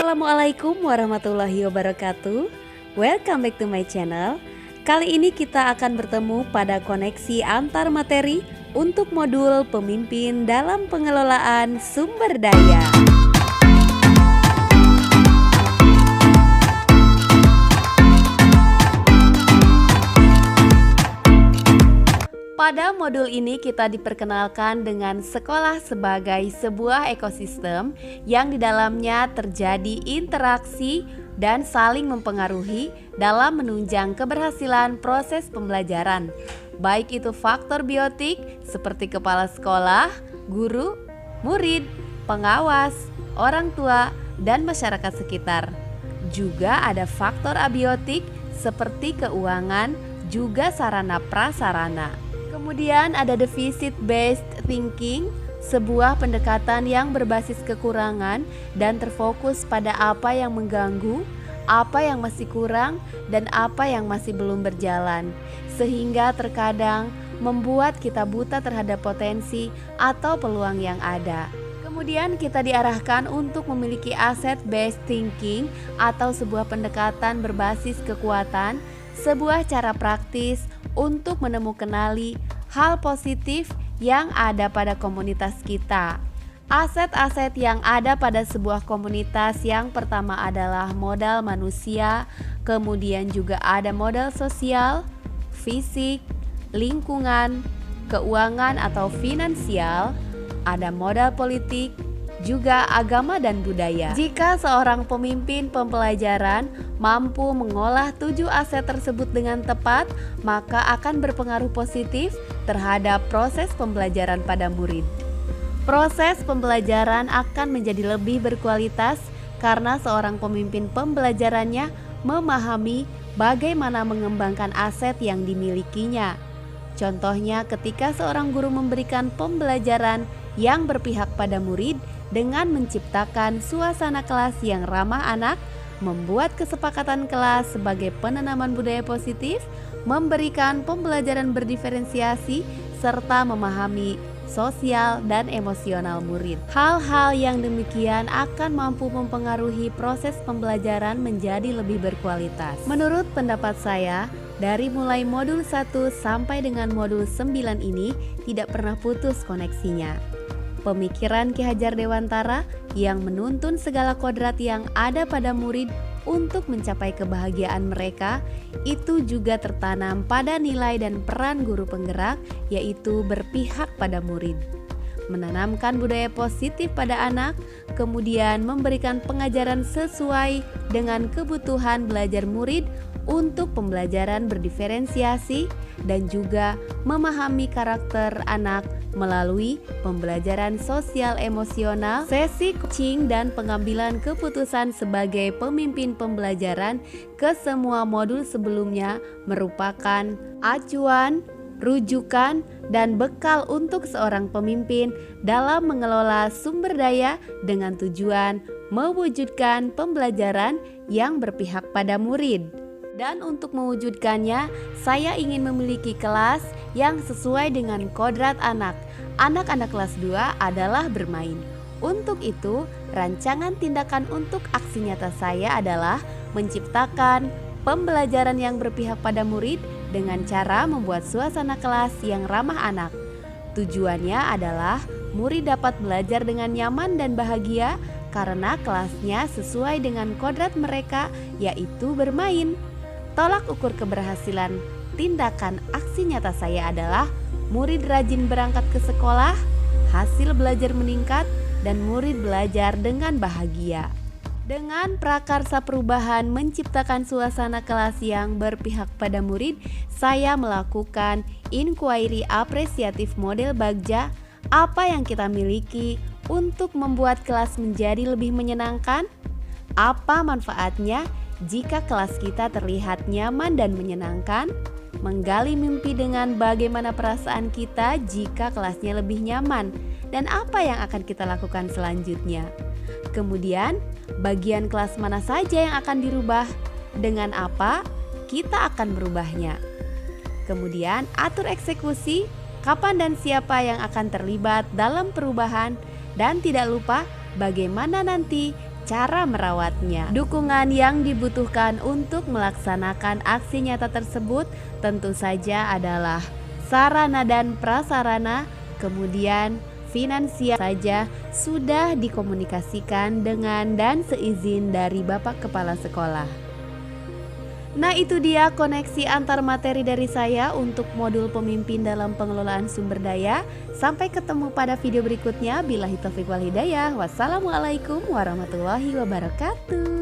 Assalamualaikum warahmatullahi wabarakatuh. Welcome back to my channel. Kali ini kita akan bertemu pada koneksi antar materi untuk modul pemimpin dalam pengelolaan sumber daya. Pada modul ini kita diperkenalkan dengan sekolah sebagai sebuah ekosistem yang di dalamnya terjadi interaksi dan saling mempengaruhi dalam menunjang keberhasilan proses pembelajaran. Baik itu faktor biotik seperti kepala sekolah, guru, murid, pengawas, orang tua, dan masyarakat sekitar. Juga ada faktor abiotik seperti keuangan, juga sarana prasarana. Kemudian ada deficit based thinking, sebuah pendekatan yang berbasis kekurangan dan terfokus pada apa yang mengganggu, apa yang masih kurang, dan apa yang masih belum berjalan, sehingga terkadang membuat kita buta terhadap potensi atau peluang yang ada. Kemudian kita diarahkan untuk memiliki asset based thinking atau sebuah pendekatan berbasis kekuatan, sebuah cara praktis untuk menemukanali hal positif yang ada pada komunitas kita. Aset-aset yang ada pada sebuah komunitas yang pertama adalah modal manusia, kemudian juga ada modal sosial, fisik, lingkungan, keuangan atau finansial, ada modal politik, juga agama dan budaya. Jika seorang pemimpin pembelajaran mampu mengolah 7 aset tersebut dengan tepat, maka akan berpengaruh positif terhadap proses pembelajaran pada murid. Proses pembelajaran akan menjadi lebih berkualitas karena seorang pemimpin pembelajarannya memahami bagaimana mengembangkan aset yang dimilikinya. Contohnya ketika seorang guru memberikan pembelajaran yang berpihak pada murid dengan menciptakan suasana kelas yang ramah anak, membuat kesepakatan kelas sebagai penanaman budaya positif, memberikan pembelajaran berdiferensiasi, serta memahami sosial dan emosional murid. Hal-hal yang demikian akan mampu mempengaruhi proses pembelajaran menjadi lebih berkualitas. Menurut pendapat saya, dari mulai modul 1 sampai dengan modul 9 ini tidak pernah putus koneksinya. Pemikiran Ki Hajar Dewantara yang menuntun segala kodrat yang ada pada murid untuk mencapai kebahagiaan mereka itu juga tertanam pada nilai dan peran guru penggerak, yaitu berpihak pada murid, menanamkan budaya positif pada anak, kemudian memberikan pengajaran sesuai dengan kebutuhan belajar murid untuk pembelajaran berdiferensiasi, dan juga memahami karakter anak melalui pembelajaran sosial emosional, sesi coaching, dan pengambilan keputusan sebagai pemimpin pembelajaran ke semua modul sebelumnya merupakan acuan, rujukan, dan bekal untuk seorang pemimpin dalam mengelola sumber daya dengan tujuan mewujudkan pembelajaran yang berpihak pada murid. Dan untuk mewujudkannya, saya ingin memiliki kelas yang sesuai dengan kodrat anak. Anak-anak kelas 2 adalah bermain. Untuk itu, rancangan tindakan untuk aksi nyata saya adalah menciptakan pembelajaran yang berpihak pada murid dengan cara membuat suasana kelas yang ramah anak. Tujuannya adalah murid dapat belajar dengan nyaman dan bahagia karena kelasnya sesuai dengan kodrat mereka, yaitu bermain. Tolak ukur keberhasilan tindakan aksi nyata saya adalah murid rajin berangkat ke sekolah, hasil belajar meningkat, dan murid belajar dengan bahagia. Dengan prakarsa perubahan menciptakan suasana kelas yang berpihak pada murid, saya melakukan inquiry apresiatif model Bagja, apa yang kita miliki untuk membuat kelas menjadi lebih menyenangkan, apa manfaatnya jika kelas kita terlihat nyaman dan menyenangkan, menggali mimpi dengan bagaimana perasaan kita jika kelasnya lebih nyaman, dan apa yang akan kita lakukan selanjutnya. Kemudian, bagian kelas mana saja yang akan dirubah, dengan apa kita akan merubahnya. Kemudian, atur eksekusi, kapan dan siapa yang akan terlibat dalam perubahan, dan tidak lupa bagaimana nanti cara merawatnya. Dukungan yang dibutuhkan untuk melaksanakan aksi nyata tersebut tentu saja adalah sarana dan prasarana, kemudian finansial saja sudah dikomunikasikan dengan dan seizin dari Bapak Kepala Sekolah. Nah, itu dia koneksi antar materi dari saya untuk modul pemimpin dalam pengelolaan sumber daya. Sampai ketemu pada video berikutnya. Billahi taufiq wal hidayah. Wassalamualaikum warahmatullahi wabarakatuh.